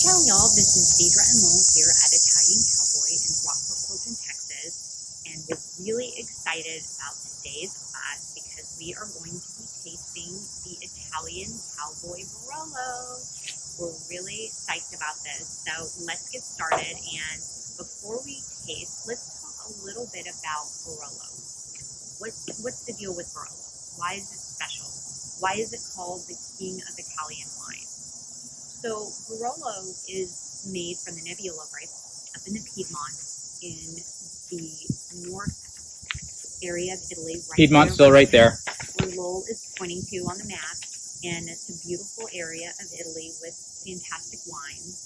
Ciao y'all, this is Deidre and Lowell here at Italian Cowboy in Rockport, Fulton, Texas, and we're really excited about today's class because we are going to be tasting the Italian Cowboy Barolo. We're really psyched about this, so let's get started. And before we taste, let's talk a little bit about Barolo. What's the deal with Barolo? Why is it special? Why is it called the King of Italian wine? So Barolo is made from the Nebbiolo grape up in the Piedmont in the north area of Italy. Piedmont's still right there. Where Lowell is pointing to on the map. And it's a beautiful area of Italy with fantastic wines.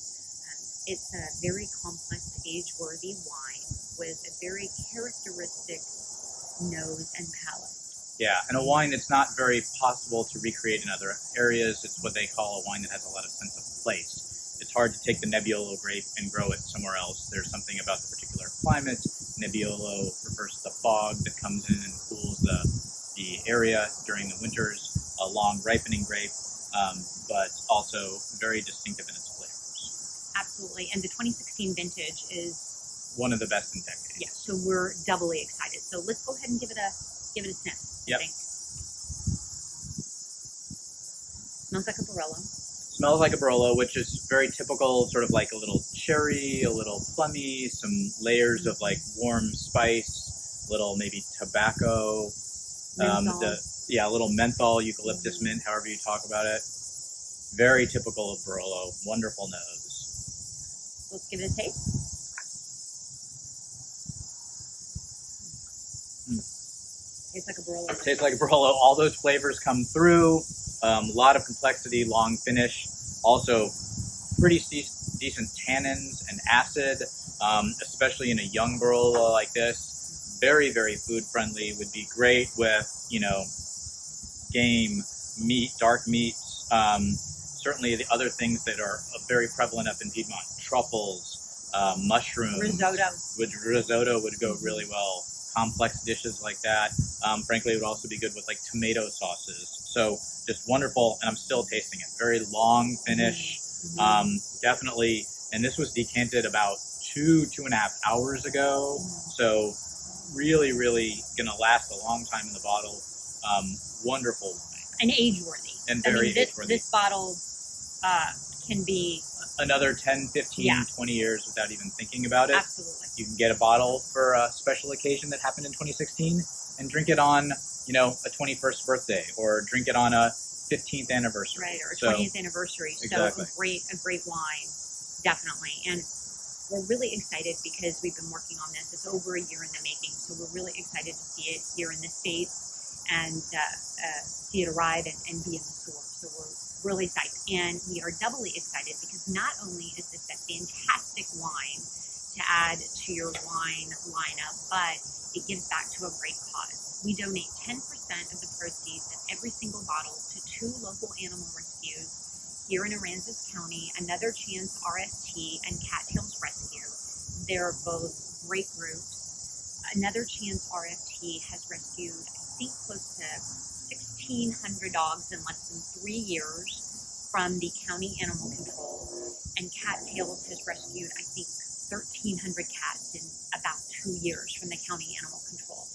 It's a very complex, age-worthy wine with a very characteristic nose and palate. Yeah, and a wine that's not very possible to recreate in other areas. It's what they call a wine that has a lot of sense of place. It's hard to take the Nebbiolo grape and grow it somewhere else. There's something about the particular climate. Nebbiolo refers to the fog that comes in and cools the area during the winters. A long ripening grape, but also very distinctive in its flavors. Absolutely, and the 2016 vintage is one of the best in decades. Yeah, so we're doubly excited. So let's go ahead and give it a sniff. Yep. Smells like a Barolo. Smells like a Barolo, which is very typical, sort of like a little cherry, a little plummy, some layers of like warm spice, little maybe tobacco, a little menthol, eucalyptus mint, however you talk about it. Very typical of Barolo. Wonderful nose. Let's give it a taste. Tastes like a Barolo. Tastes like a Barolo. All those flavors come through. A lot of complexity, long finish. Also, pretty decent tannins and acid, especially in a young Barolo like this. Very, very food friendly. Would be great with, game, meat, dark meats. Certainly the other things that are very prevalent up in Piedmont. Truffles, mushrooms. Risotto would go really well. Complex dishes like that. Frankly, it would also be good with like tomato sauces. So just wonderful, and I'm still tasting it. Very long finish, definitely. And this was decanted about 2.5 hours ago. So really, really gonna last a long time in the bottle. Wonderful wine. And age-worthy. And very age-worthy. This bottle can be another 10, 15, 20 years without even thinking about it. Absolutely. You can get a bottle for a special occasion that happened in 2016 and drink it on, a 21st birthday or drink it on a 15th anniversary. Right, or 20th anniversary. Exactly. So a great wine, definitely. And we're really excited because we've been working on this. It's over a year in the making, so we're really excited to see it here in the States and see it arrive and be in the store. So we're really psyched. And we are doubly excited because not only is this a fantastic wine to add to your wine lineup, but it gives back to a great cause. We donate 10% of the proceeds of every single bottle to 2 local animal rescues here in Aransas County, Another Chance RST and Cattails Rescue. They're both great groups. Another Chance RST has rescued, I think, close to 1,600 dogs in less than 3 years from the county animal control, and Cattails has rescued, I think, 1,300 cats in about 2 years from the county animal control.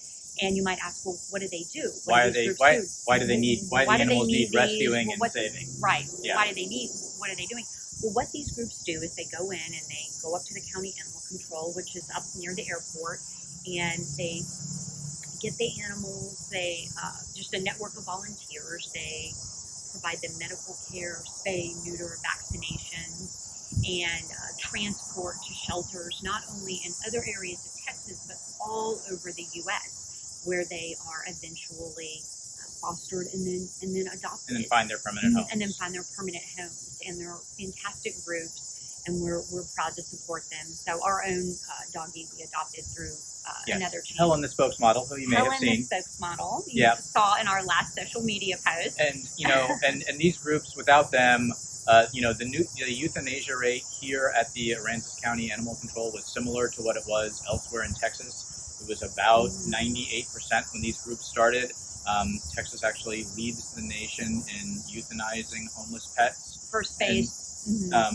And you might ask, well, what do they do? Why do animals need rescuing and saving? Right. Yeah. What are they doing? Well, what these groups do is they go in and they go up to the county animal control, which is up near the airport, and they get the animals. They just a network of volunteers. They provide them medical care, spay, neuter, vaccinations, and transport to shelters, not only in other areas of Texas, but all over the U.S., where they are eventually fostered and then adopted. And then find their permanent homes. And then find their permanent homes. And they're fantastic groups, and we're proud to support them. So our own doggie we adopted through Another Chance. Helen the Spokesmodel, who you may have seen. Helen the Spokesmodel, you saw in our last social media post. And, and these groups, without them, the euthanasia rate here at the Aransas County Animal Control was similar to what it was elsewhere in Texas. It was about 98% when these groups started. Texas actually leads the nation in euthanizing homeless pets. For space.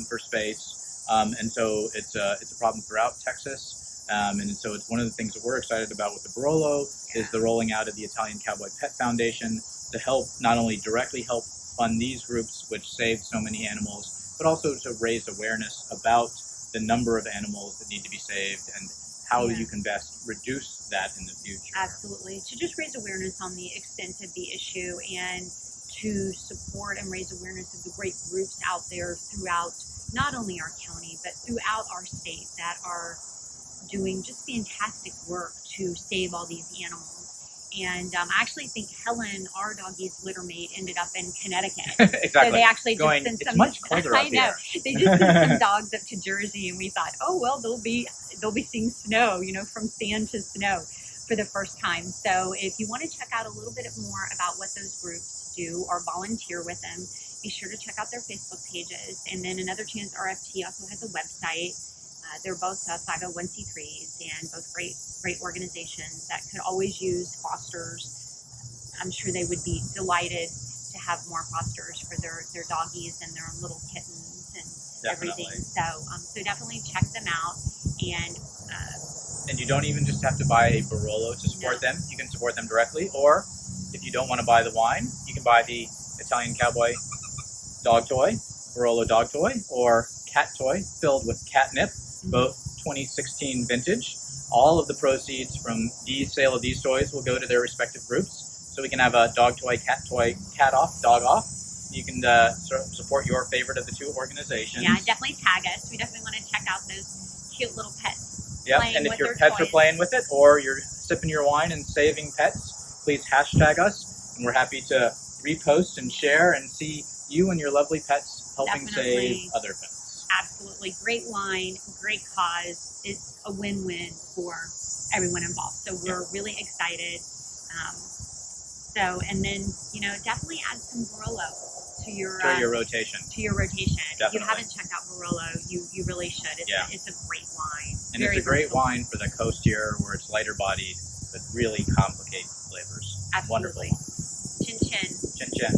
For space. And so it's a problem throughout Texas. And so it's one of the things that we're excited about with the Barolo is the rolling out of the Italian Cowboy Pet Foundation to help not only directly help fund these groups, which save so many animals, but also to raise awareness about the number of animals that need to be saved and how you can best reduce that in the future. Absolutely. To just raise awareness on the extent of the issue and to support and raise awareness of the great groups out there throughout not only our county, but throughout our state that are doing just fantastic work to save all these animals. And I actually think Helen, our doggie's litter mate, ended up in Connecticut. Exactly. So they actually going, just sent it's some. much colder I up know. here. They just sent some dogs up to Jersey, and we thought, oh well, they'll be seeing snow, from sand to snow for the first time. So if you want to check out a little bit more about what those groups do or volunteer with them, be sure to check out their Facebook pages. And then Another Chance RFT also has a website. They're both 501c3s and both great organizations that could always use fosters. I'm sure they would be delighted to have more fosters for their doggies and their little kittens and everything. So definitely check them out. And you don't even just have to buy a Barolo to support them. You can support them directly, or if you don't want to buy the wine, you can buy the Italian Cowboy dog toy, Barolo dog toy, or cat toy filled with catnip, both 2016 vintage. All of the proceeds from the sale of these toys will go to their respective groups. So we can have a dog toy, cat off, dog off. You can support your favorite of the two organizations. Yeah, definitely tag us. We definitely want to check out those cute little pets. Yep, and if your pets are playing with it, or you're sipping your wine and saving pets, please hashtag us, and we're happy to repost and share and see you and your lovely pets helping save other pets. Absolutely. Great line, great cause. It's a win-win for everyone involved. So we're really excited. And then, definitely add some Barolo to your rotation. To your rotation. Definitely. If you haven't checked out Barolo, you really should. It's a great wine. And it's a great wine for the coast here where it's lighter bodied, but really complicated flavors. Absolutely. Wonderful. Chin chin. Chin chin.